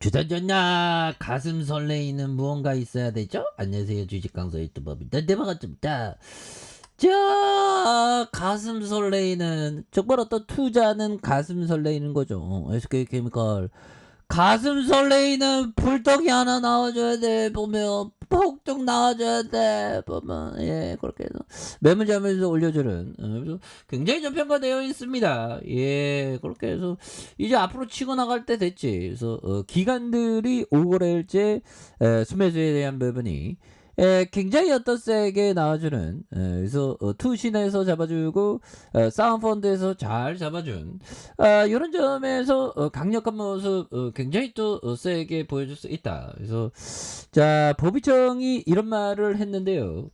주저전야 가슴 설레이는 무언가 있어야 되죠? 안녕하세요, 주식강사 유튜버입니다. 네, 반갑습니다. 자, 가슴 설레이는 정말 어떤 투자는 가슴 설레이는 거죠. SK케미칼 가슴 설레이는 불떡이 하나 나와줘야 돼. 보면 폭죽 나와줘야 돼. 보면 그렇게 해서 매물점에서 올려주는 그래서 굉장히 저평가되어 있습니다. 그렇게 해서 이제 앞으로 치고 나갈 때 됐지. 그래서 기관들이 오거래일제 수매수에 대한 부분이 굉장히 어떤 세게 나와주는 그래서 투신에서 잡아주고 사운펀드에서 잘 잡아준 이런 점에서 강력한 모습 굉장히 또 세게 보여줄 수 있다. 그래서 자, 법의청이 이런 말을 했는데요.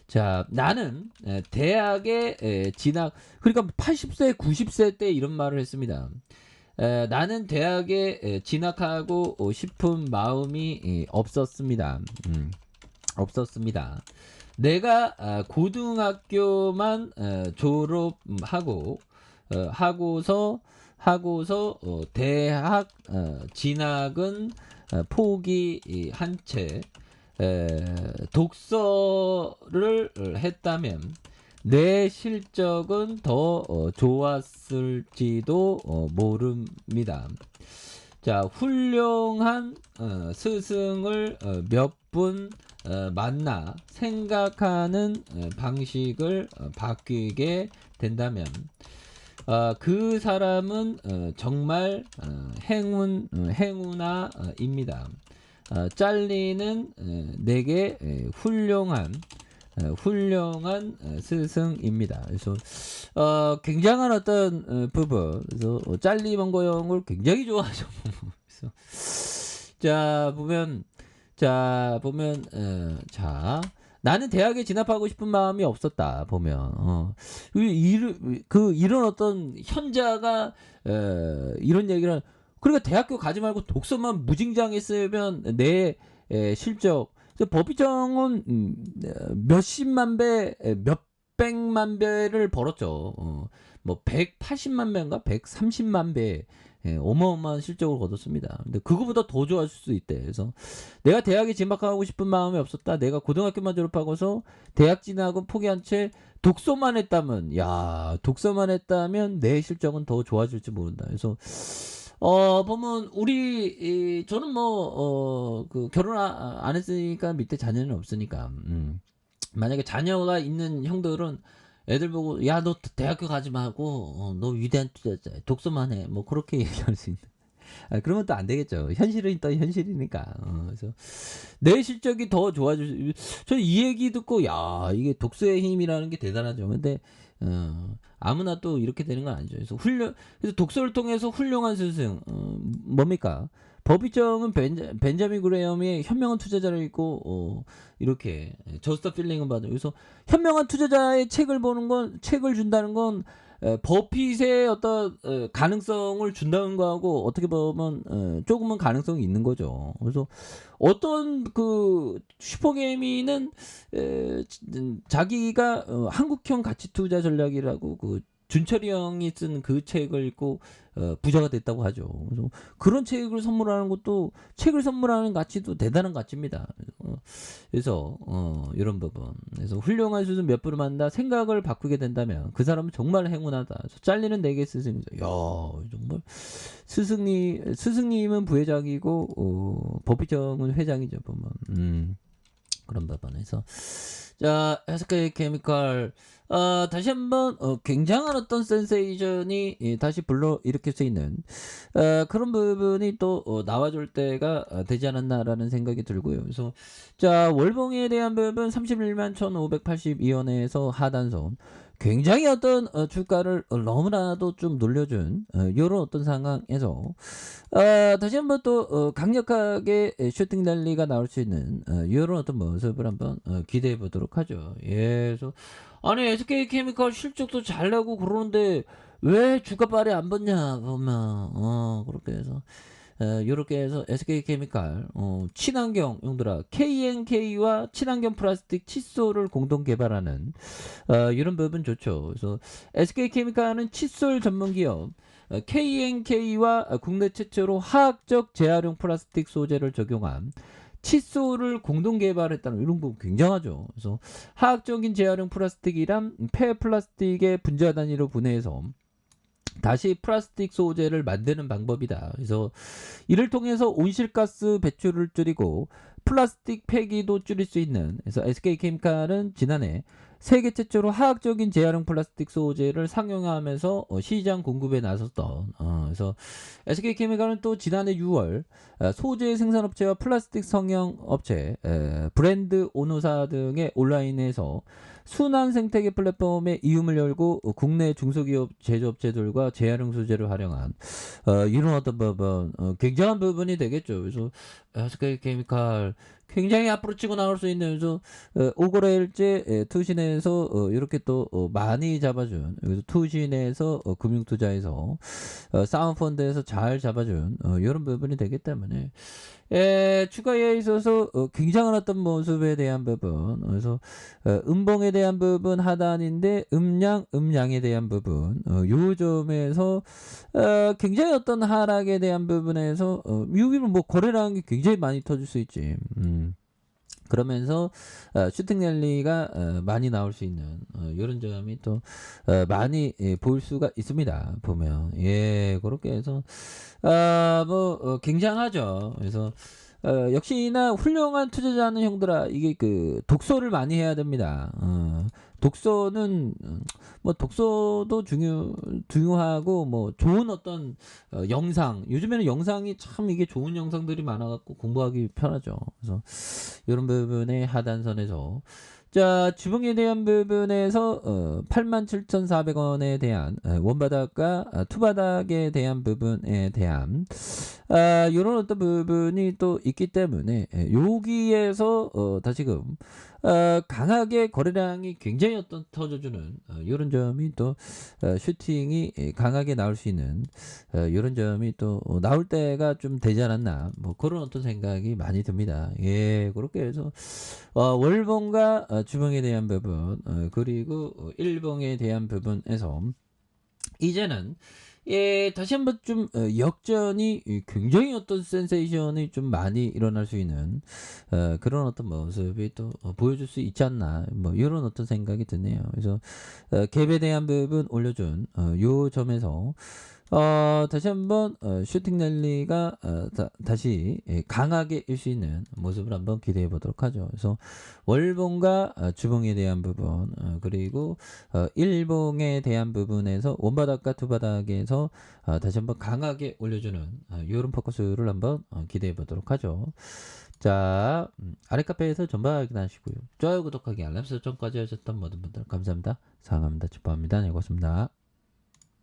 자, 나는 대학에 진학, 그러니까 80세 90세 때 이런 말을 했습니다. 나는 대학에 진학하고 싶은 마음이 없었습니다. 없었습니다. 내가 고등학교만 졸업하고 하고서 대학 진학은 포기한 채 독서를 했다면 내 실적은 더 좋았을지도 모릅니다. 자, 훌륭한 스승을 몇 분 만나 생각하는 방식을 바뀌게 된다면 그 사람은 정말 행운아입니다. 짤리는 내게 훌륭한 스승입니다. 그래서 굉장한 어떤 부분, 그래서 짤리 먼거형을 굉장히 좋아하죠. 그래서 자 보면 나는 대학에 진학하고 싶은 마음이 없었다. 보면 이런 어떤 현자가 이런 얘기를 그러니까 대학교 가지 말고 독서만 무진장했으면 내 실적 법의청은 몇십만 배 몇백만 배를 벌었죠. 뭐 180만 배인가 130만 배 어마어마한 실적을 거뒀습니다. 근데 그거보다 더 좋아질 수 있대. 그래서 내가 대학에 진학하고 싶은 마음이 없었다. 내가 고등학교만 졸업하고서 대학 진학은 포기한 채 독서만 했다면 독서만 했다면 내 실적은 더 좋아질지 모른다. 그래서 보면 저는 그 결혼 안 했으니까 밑에 자녀는 없으니까 만약에 자녀가 있는 형들은 애들 보고 너 대학교 가지 말고 너 위대한 투자자 독서만 해 뭐 그렇게 얘기할 수 있는 그러면 또 안 되겠죠. 현실은 또 현실이니까. 그래서 내 실적이 더 좋아질 저는 이 얘기 듣고 이게 독서의 힘이라는 게 대단하죠. 근데 아무나 또 이렇게 되는 건 아니죠. 그래서 독서를 통해서 훌륭한 스승 뭡니까? 법의청은 벤자민 그레엄의 현명한 투자자를 읽고 이렇게 저스트 필링을 받아요. 그래서 현명한 투자자의 책을 준다는 건 버핏의 어떤 가능성을 준다는 거하고 어떻게 보면 조금은 가능성이 있는 거죠. 그래서 어떤 그 슈퍼게이미는 자기가 한국형 가치 투자 전략이라고 그 준철이 형이 쓴 그 책을 읽고 부자가 됐다고 하죠. 그래서 그런 책을 선물하는 것도 책을 선물하는 가치도 대단한 가치입니다. 그래서 이런 부분. 그래서 훌륭한 수준 몇 분을 만나 생각을 바꾸게 된다면 그 사람은 정말 행운하다. 잘리는 내게 스승이죠. 정말 스승님은 부회장이고 법의정은 회장이죠. 보면 그런 부분에서 자, SK케미칼 다시 한번 굉장한 어떤 센세이션이 다시 불러일으킬 수 있는 그런 부분이 또 나와줄 때가 되지 않았나라는 생각이 들고요. 그래서 자, 월봉에 대한 부분 31만 1582원에서 하단선 굉장히 어떤 주가를 너무나도 좀 놀려준 이런 어떤 상황에서 다시 한번 또 강력하게 슈팅 랠리가 나올 수 있는 이런 어떤 모습을 한번 기대해 보도록 하죠. 그래서 아니 SK케미칼 실적도 잘 내고 그러는데 왜 주가발이 안 붙냐 보면 그렇게 해서 요렇게 해서 SK케미칼 친환경 용도라 KNK와 친환경 플라스틱 칫솔을 공동 개발하는 이런 부분 좋죠. 그래서 SK케미칼은 칫솔 전문 기업 KNK와 국내 최초로 화학적 재활용 플라스틱 소재를 적용한 칫솔을 공동 개발했다는 이런 거 굉장하죠. 그래서 화학적인 재활용 플라스틱이란 폐플라스틱의 분자 단위로 분해해서 다시 플라스틱 소재를 만드는 방법이다. 그래서 이를 통해서 온실가스 배출을 줄이고 플라스틱 폐기도 줄일 수 있는, 그래서 SK케미칼은 지난해 세계 최초로 화학적인 재활용 플라스틱 소재를 상용화하면서 시장 공급에 나섰던, 그래서 SK케미칼은 또 지난해 6월 소재 생산업체와 플라스틱 성형업체, 브랜드 오너사 등의 온라인에서 순환 생태계 플랫폼에 이음을 열고 국내 중소기업 제조업체들과 재활용 소재를 활용한 이런 어떤 부분, 굉장한 부분이 되겠죠. 그래서 SK케미칼 굉장히 앞으로 치고 나갈 수 있는, 그래서 오거래일제 투신에서 이렇게 또 많이 잡아준, 그래서 투신에서 금융투자에서 사운펀드에서 잘 잡아준 이런 부분이 되기 때문에 추가에 있어서 굉장한 어떤 모습에 대한 부분, 그래서 음봉에 대한 부분 하단인데 음량에 대한 부분, 요 점에서 굉장히 어떤 하락에 대한 부분에서 미국이면 뭐 거래라는 게 굉장히 많이 터질 수 있지. 그러면서 슈팅 랠리가 많이 나올 수 있는 이런 점이 또 많이 볼 수가 있습니다. 보면 그렇게 해서 굉장하죠. 그래서 역시나 훌륭한 투자자는 형들아, 이게 그 독서를 많이 해야 됩니다. 독서는 뭐 독서도 중요하고, 뭐 좋은 어떤 영상, 요즘에는 영상이 참 이게 좋은 영상들이 많아갖고 공부하기 편하죠. 그래서 이런 부분의 하단선에서 자, 지붕에 대한 부분에서 87,400원에 대한 원바닥과 투바닥에 대한 부분에 대한 이런 어떤 부분이 또 있기 때문에 여기에서 다시금 강하게 거래량이 굉장히 어떤 터져주는 이런 점이 또 슈팅이 강하게 나올 수 있는 이런 점이 또 나올 때가 좀 되지 않았나, 뭐 그런 어떤 생각이 많이 듭니다. 그렇게 해서 월봉과 주봉에 대한 부분, 그리고 일봉에 대한 부분에서 이제는 다시 한번 좀 역전이 굉장히 어떤 센세이션이 좀 많이 일어날 수 있는 그런 어떤 모습이 또 보여줄 수 있지 않나, 뭐 이런 어떤 생각이 드네요. 그래서 갭에 대한 부분 올려준 요 점에서 다시 한번 슈팅 랠리가 다시 강하게 일 수 있는 모습을 한번 기대해 보도록 하죠. 그래서 월봉과 주봉에 대한 부분, 그리고 일봉에 대한 부분에서 원바닥과 투바닥에서 다시 한번 강하게 올려주는 이런 포커스를 한번 기대해 보도록 하죠. 자, 아래 카페에서 전방 확인하시고요. 좋아요, 구독하기, 알람 설정까지 하셨던 모든 분들 감사합니다. 사랑합니다. 축복합니다. 네, 고맙습니다.